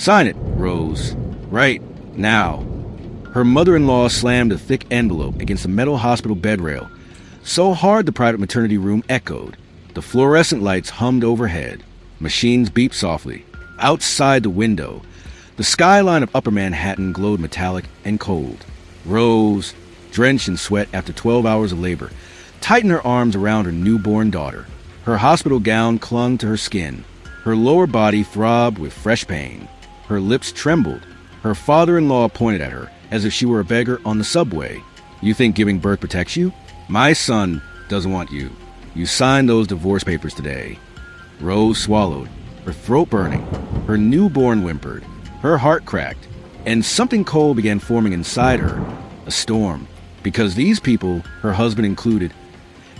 Sign it, Rose. Right now. Her mother-in-law slammed a thick envelope against the metal hospital bed rail, so hard the private maternity room echoed. The fluorescent lights hummed overhead. Machines beeped softly. Outside the window, the skyline of Upper Manhattan glowed metallic and cold. Rose, drenched in sweat after 12 hours of labor, tightened her arms around her newborn daughter. Her hospital gown clung to her skin. Her lower body throbbed with fresh pain. Her lips trembled. Her father-in-law pointed at her as if she were a beggar on the subway. You think giving birth protects you? My son doesn't want you. You signed those divorce papers today. Rose swallowed, her throat burning. Her newborn whimpered. Her heart cracked, and something cold began forming inside her. A storm. Because these people, her husband included,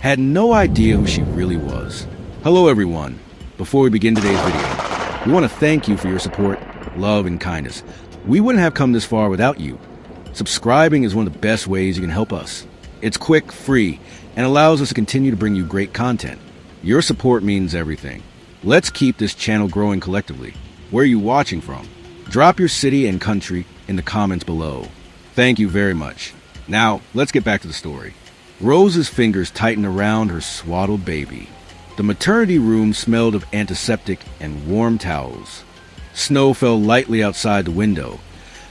had no idea who she really was. Hello, everyone. Before we begin today's video, we want to thank you for your support, love, and kindness. We wouldn't have come this far without you. Subscribing is one of the best ways you can help us. It's quick, free, and allows us to continue to bring you great content. Your support means everything. Let's keep this channel growing collectively. Where are you watching from? Drop your city and country in the comments below. Thank you very much. Now, let's get back to the story. Rose's fingers tightened around her swaddled baby. The maternity room smelled of antiseptic and warm towels. Snow fell lightly outside the window,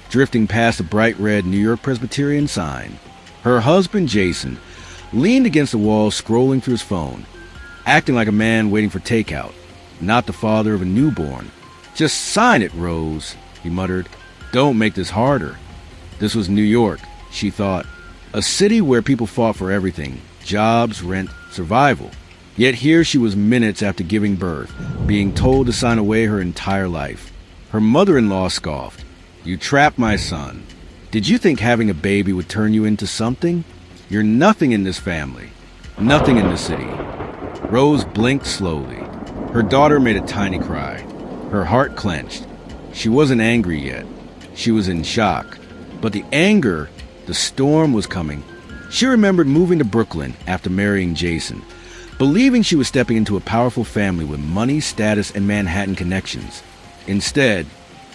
drifting past a bright red New York Presbyterian sign. Her husband, Jason, leaned against the wall, scrolling through his phone, acting like a man waiting for takeout, not the father of a newborn. Just sign it, Rose, he muttered. Don't make this harder. This was New York, she thought, a city where people fought for everything, jobs, rent, survival. Yet here she was minutes after giving birth, being told to sign away her entire life. Her mother-in-law scoffed. You trapped my son. Did you think having a baby would turn you into something? You're nothing in this family. Nothing in the city. Rose blinked slowly. Her daughter made a tiny cry. Her heart clenched. She wasn't angry yet. She was in shock. But the anger, the storm was coming. She remembered moving to Brooklyn after marrying Jason, believing she was stepping into a powerful family with money, status, and Manhattan connections. Instead,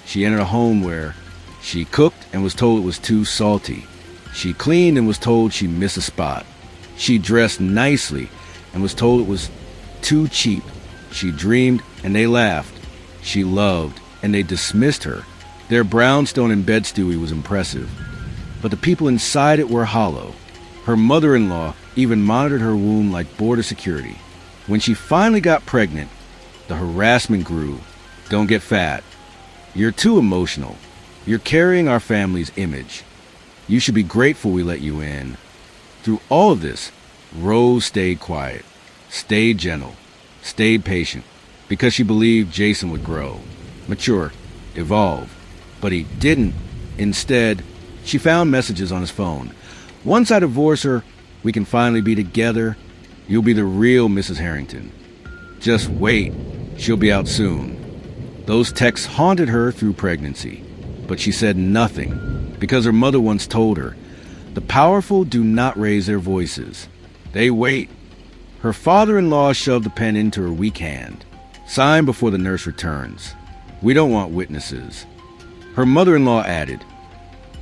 she entered a home where she cooked and was told it was too salty. She cleaned and was told she missed a spot. She dressed nicely and was told it was too cheap. She dreamed and they laughed. She loved and they dismissed her. Their brownstone and bed stewie was impressive, but the people inside it were hollow. Her mother-in-law even monitored her womb like border security. When she finally got pregnant, the harassment grew. Don't get fat. You're too emotional. You're carrying our family's image. You should be grateful we let you in. Through all of this, Rose stayed quiet, stayed gentle, stayed patient, because she believed Jason would grow, mature, evolve. But he didn't. Instead, she found messages on his phone. Once I divorce her, we can finally be together. You'll be the real Mrs. Harrington. Just wait. She'll be out soon. Those texts haunted her through pregnancy, but she said nothing because her mother once told her, the powerful do not raise their voices. They wait. Her father-in-law shoved the pen into her weak hand. Sign before the nurse returns. We don't want witnesses. Her mother-in-law added,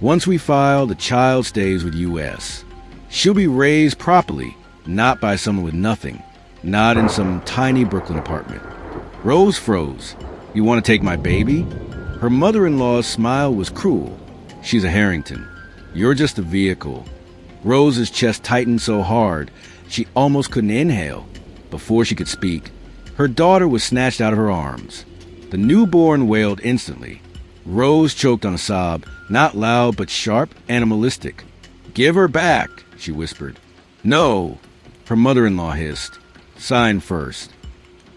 once we file, the child stays with U.S. She'll be raised properly, not by someone with nothing, not in some tiny Brooklyn apartment. Rose froze. You want to take my baby? Her mother-in-law's smile was cruel. She's a Harrington. You're just a vehicle. Rose's chest tightened so hard, she almost couldn't inhale. Before she could speak, her daughter was snatched out of her arms. The newborn wailed instantly. Rose choked on a sob, not loud but sharp, animalistic. Give her back, she whispered. No, her mother-in-law hissed. Sign first.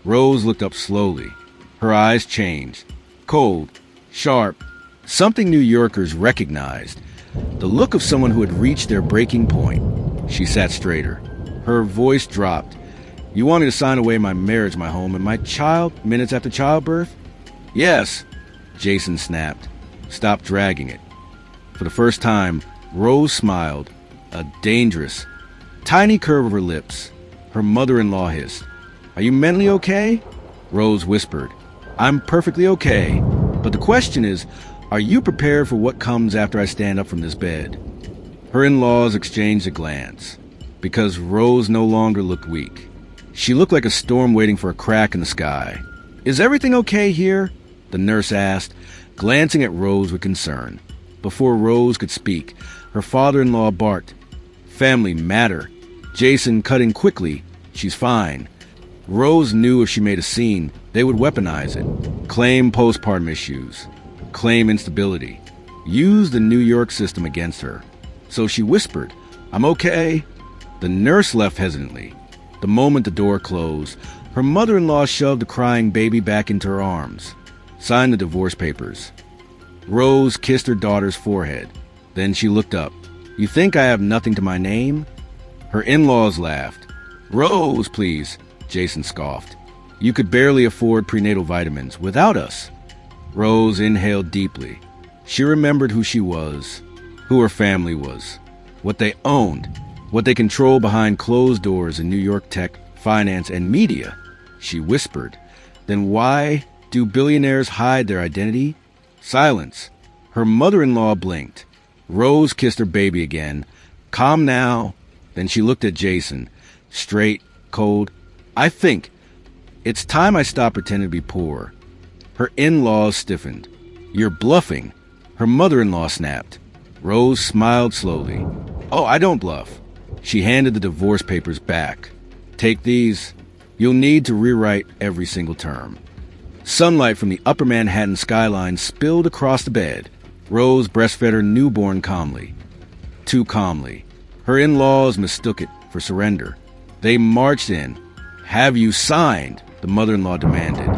Rose looked up slowly. Her eyes changed. Cold, sharp, something New Yorkers recognized. The look of someone who had reached their breaking point. She sat straighter. Her voice dropped. You want me to sign away my marriage, my home, and my child minutes after childbirth? Yes, Jason snapped. Stop dragging it. For the first time, Rose smiled. A dangerous, tiny curve of her lips. Her mother-in-law hissed. Are you mentally okay? Rose whispered. I'm perfectly okay. But the question is, are you prepared for what comes after I stand up from this bed? Her in-laws exchanged a glance, because Rose no longer looked weak. She looked like a storm waiting for a crack in the sky. Is everything okay here? The nurse asked, glancing at Rose with concern. Before Rose could speak, her father-in-law barked, "Family matter." Jason cut in quickly, "She's fine." Rose knew if she made a scene, they would weaponize it. Claim postpartum issues. Claim instability. Use the New York system against her. So she whispered, "I'm okay." The nurse left hesitantly. The moment the door closed, her mother-in-law shoved the crying baby back into her arms. Signed the divorce papers. Rose kissed her daughter's forehead. Then she looked up. "You think I have nothing to my name?" Her in-laws laughed. "Rose, please," Jason scoffed. "You could barely afford prenatal vitamins without us." Rose inhaled deeply. She remembered who she was, who her family was, what they owned, what they controlled behind closed doors in New York tech, finance, and media. She whispered, "Then why do billionaires hide their identity?" Silence. Her mother-in-law blinked. Rose kissed her baby again. "Calm now." Then she looked at Jason, straight, cold. "I think it's time I stop pretending to be poor." Her in-laws stiffened. "You're bluffing." Her mother-in-law snapped. Rose smiled slowly. "Oh, I don't bluff." She handed the divorce papers back. "Take these. You'll need to rewrite every single term." Sunlight from the upper Manhattan skyline spilled across the bed. Rose breastfed her newborn calmly. Too calmly. Her in-laws mistook it for surrender. They marched in. "Have you signed?" the mother-in-law demanded.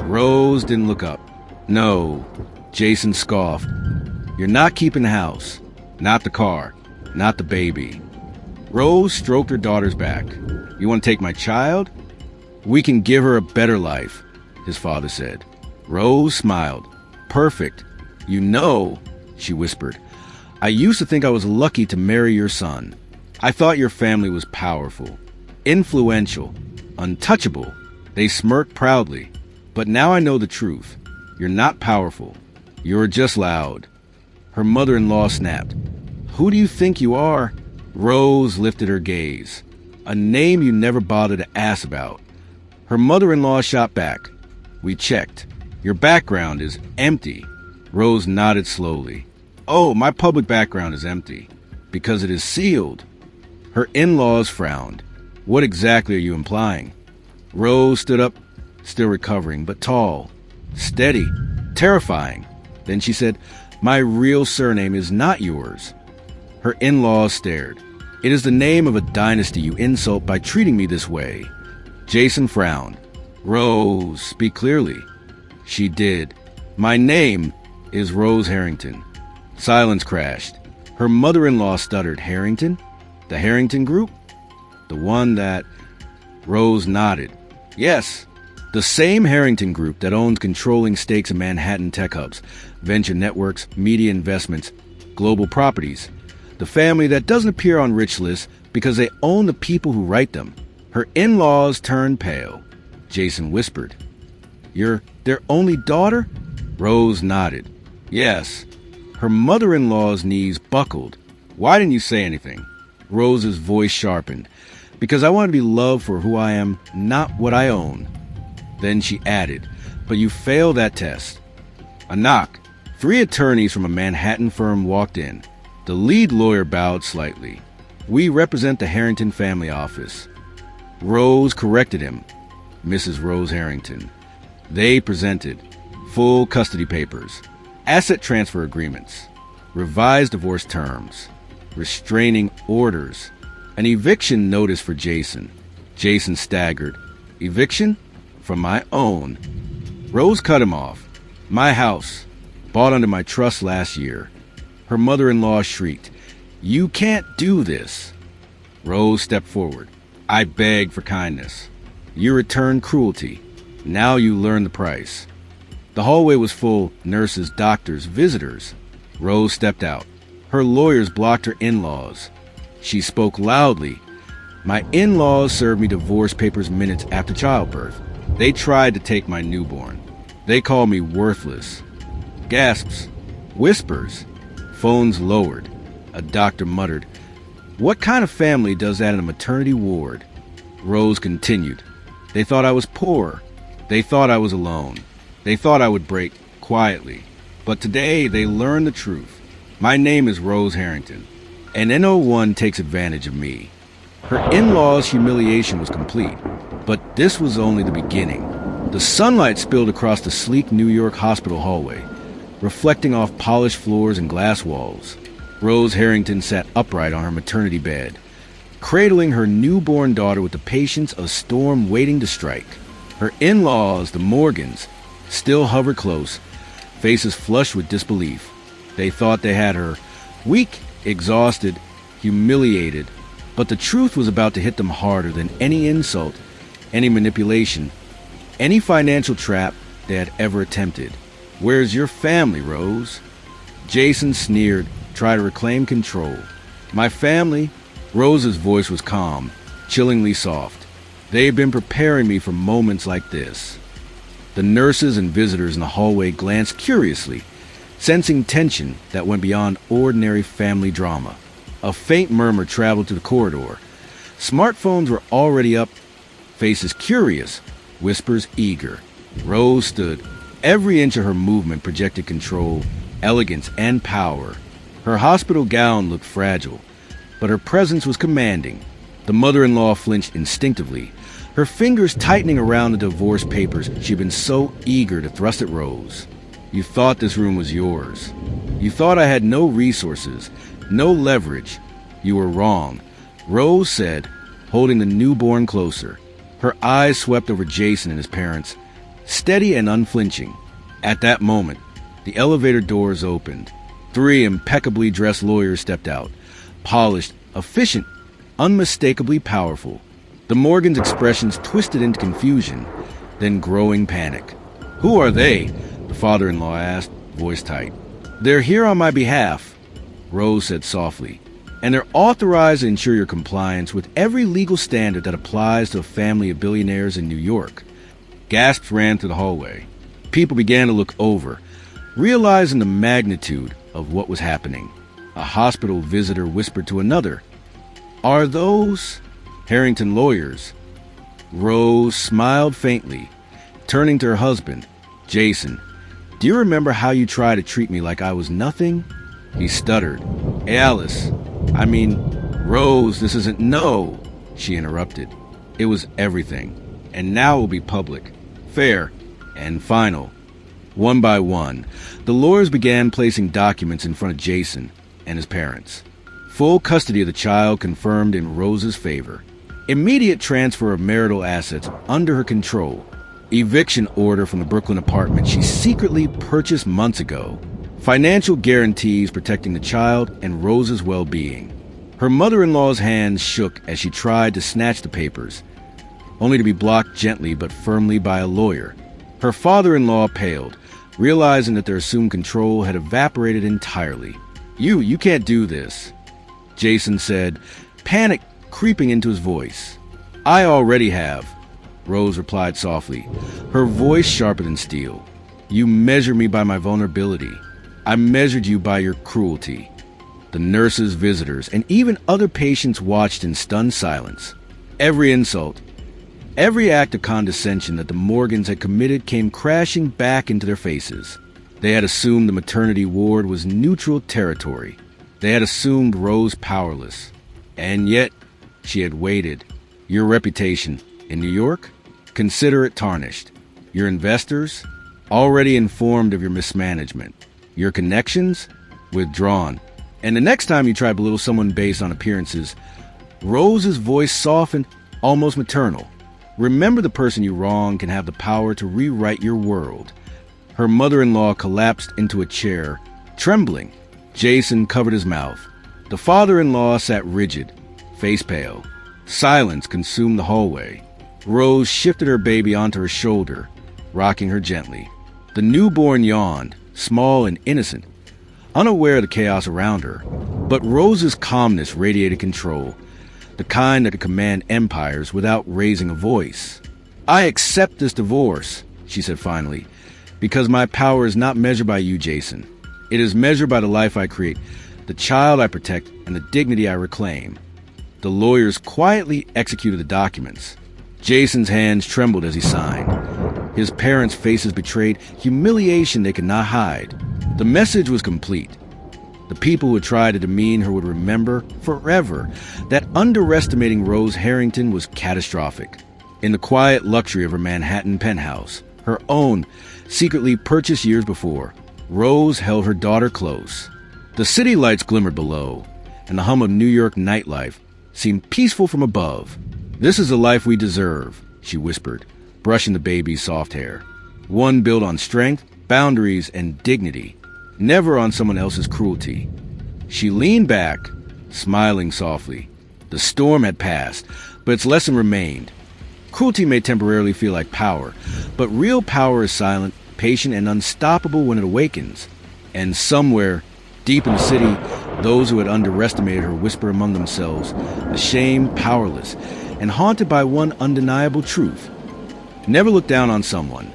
Rose didn't look up. "No." Jason scoffed. "You're not keeping the house. Not the car. Not the baby." Rose stroked her daughter's back. "You want to take my child?" "We can give her a better life," his father said. Rose smiled. "Perfect. You know," she whispered, "I used to think I was lucky to marry your son. I thought your family was powerful, influential, untouchable." They smirked proudly. "But now I know the truth. You're not powerful. You're just loud." Her mother-in-law snapped. "Who do you think you are?" Rose lifted her gaze. "A name you never bothered to ask about." Her mother-in-law shot back. "We checked. Your background is empty." Rose nodded slowly. "Oh, my public background is empty. Because it is sealed." Her in-laws frowned. "What exactly are you implying?" Rose stood up, still recovering, but tall, steady, terrifying. Then she said, "My real surname is not yours." Her in-laws stared. "It is the name of a dynasty you insult by treating me this way." Jason frowned. "Rose, speak clearly." She did. "My name is Rose Harrington." Silence crashed. Her mother-in-law stuttered. "Harrington? The Harrington Group? The one that—" Rose nodded. "Yes, the same Harrington Group that owns controlling stakes in Manhattan tech hubs, venture networks, media investments, global properties. The family that doesn't appear on rich lists because they own the people who write them." Her in-laws turned pale. Jason whispered, "You're their only daughter?" Rose nodded. "Yes." Her mother-in-law's knees buckled. "Why didn't you say anything?" Rose's voice sharpened. "Because I want to be loved for who I am, not what I own." Then she added, "But you failed that test." A knock. 3 attorneys from a Manhattan firm walked in. The lead lawyer bowed slightly. "We represent the Harrington family office." Rose corrected him. "Mrs. Rose Harrington." They presented full custody papers, asset transfer agreements, revised divorce terms, restraining orders, an eviction notice for Jason. Jason staggered. "Eviction? From my own." Rose cut him off. "My house, bought under my trust last year." Her mother-in-law shrieked, "You can't do this." Rose stepped forward. "I beg for kindness. You returned cruelty. Now you learn the price." The hallway was full, nurses, doctors, visitors. Rose stepped out. Her lawyers blocked her in-laws. She spoke loudly. "My in-laws served me divorce papers minutes after childbirth. They tried to take my newborn. They called me worthless. Gasps. Whispers. Phones lowered. A doctor muttered, "What kind of family does that in a maternity ward?" Rose continued, "They thought I was poor. They thought I was alone. They thought I would break quietly. But today they learned the truth. My name is Rose Harrington, and no one takes advantage of me." Her in-laws' humiliation was complete, but this was only the beginning. The sunlight spilled across the sleek New York hospital hallway, reflecting off polished floors and glass walls. Rose Harrington sat upright on her maternity bed, cradling her newborn daughter with the patience of a storm waiting to strike. Her in-laws, the Morgans, still hovered close, faces flushed with disbelief. They thought they had her, weak, exhausted, humiliated, but the truth was about to hit them harder than any insult, any manipulation, any financial trap they had ever attempted. "Where's your family, Rose?" Jason sneered, tried to reclaim control. "My family?" Rose's voice was calm, chillingly soft. "They've been preparing me for moments like this." The nurses and visitors in the hallway glanced curiously, sensing tension that went beyond ordinary family drama. A faint murmur traveled to the corridor. Smartphones were already up, faces curious, whispers eager. Rose stood. Every inch of her movement projected control, elegance, and power. Her hospital gown looked fragile, but her presence was commanding. The mother-in-law flinched instinctively, her fingers tightening around the divorce papers she'd been so eager to thrust at Rose. "You thought this room was yours. You thought I had no resources, no leverage. You were wrong," Rose said, holding the newborn closer. Her eyes swept over Jason and his parents, steady and unflinching. At that moment, the elevator doors opened. 3 impeccably dressed lawyers stepped out, polished, efficient, unmistakably powerful. The Morgans' expressions twisted into confusion, then growing panic. "Who are they?" the father-in-law asked, voice tight. "They're here on my behalf," Rose said softly, "and they're authorized to ensure your compliance with every legal standard that applies to a family of billionaires in New York." Gasps ran through the hallway. People began to look over, realizing the magnitude of what was happening. A hospital visitor whispered to another, "Are those Harrington lawyers?" Rose smiled faintly, turning to her husband, Jason. "Do you remember how you tried to treat me like I was nothing?" He stuttered. "Alice, Rose, this isn't..." "No," she interrupted. "It was everything, and now it will be public, fair, and final." One by one, the lawyers began placing documents in front of Jason and his parents. Full custody of the child confirmed in Rose's favor. Immediate transfer of marital assets under her control. Eviction order from the Brooklyn apartment she secretly purchased months ago. Financial guarantees protecting the child and Rose's well-being. Her mother-in-law's hands shook as she tried to snatch the papers, only to be blocked gently but firmly by a lawyer. Her father-in-law paled, realizing that their assumed control had evaporated entirely. You can't do this," Jason said, panic creeping into his voice. "I already have," Rose replied softly, her voice sharper than steel. "You measure me by my vulnerability. I measured you by your cruelty." The nurses, visitors, and even other patients watched in stunned silence. Every insult, every act of condescension that the Morgans had committed came crashing back into their faces. They had assumed the maternity ward was neutral territory. They had assumed Rose powerless. And yet, she had waited. Your reputation in New York? Consider it tarnished. Your investors? Already informed of your mismanagement. Your connections? Withdrawn. And the next time you try to belittle someone based on appearances, Rose's voice softened, almost maternal. "Remember, the person you wrong can have the power to rewrite your world." Her mother-in-law collapsed into a chair, trembling. Jason covered his mouth. The father-in-law sat rigid, face pale. Silence consumed the hallway. Rose shifted her baby onto her shoulder, rocking her gently. The newborn yawned, small and innocent, unaware of the chaos around her. But Rose's calmness radiated control, the kind that could command empires without raising a voice. "I accept this divorce," she said finally, Because my power is not measured by you, Jason. It is measured by the life I create, the child I protect, and the dignity I reclaim. The lawyers quietly executed the documents. Jason's hands trembled as he signed. His parents' faces betrayed humiliation they could not hide. The message was complete. The people who had tried to demean her would remember forever that underestimating Rose Harrington was catastrophic. In the quiet luxury of her Manhattan penthouse, her own, secretly purchased years before, Rose held her daughter close. The city lights glimmered below, and the hum of New York nightlife seemed peaceful from above. "This is the life we deserve," she whispered, brushing the baby's soft hair. One built on strength, boundaries, and dignity, never on someone else's cruelty. She leaned back, smiling softly. The storm had passed, but its lesson remained. Cruelty may temporarily feel like power, but real power is silent, patient, and unstoppable when it awakens. And somewhere, deep in the city, those who had underestimated her whisper among themselves, ashamed, powerless, and haunted by one undeniable truth. Never look down on someone,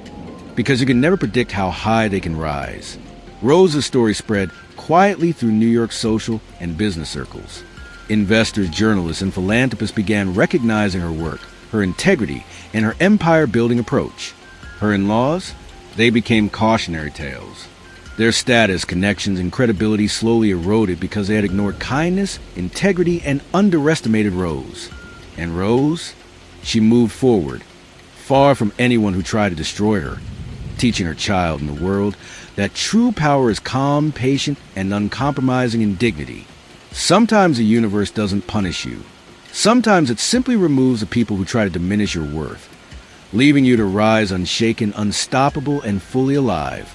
because you can never predict how high they can rise. Rose's story spread quietly through New York social and business circles. Investors, journalists, and philanthropists began recognizing her work, her integrity, and her empire-building approach. Her in-laws, they became cautionary tales. Their status, connections, and credibility slowly eroded because they had ignored kindness, integrity, and underestimated Rose. And Rose? She moved forward, far from anyone who tried to destroy her, teaching her child and the world that true power is calm, patient, and uncompromising in dignity. Sometimes the universe doesn't punish you. Sometimes it simply removes the people who try to diminish your worth, leaving you to rise unshaken, unstoppable, and fully alive.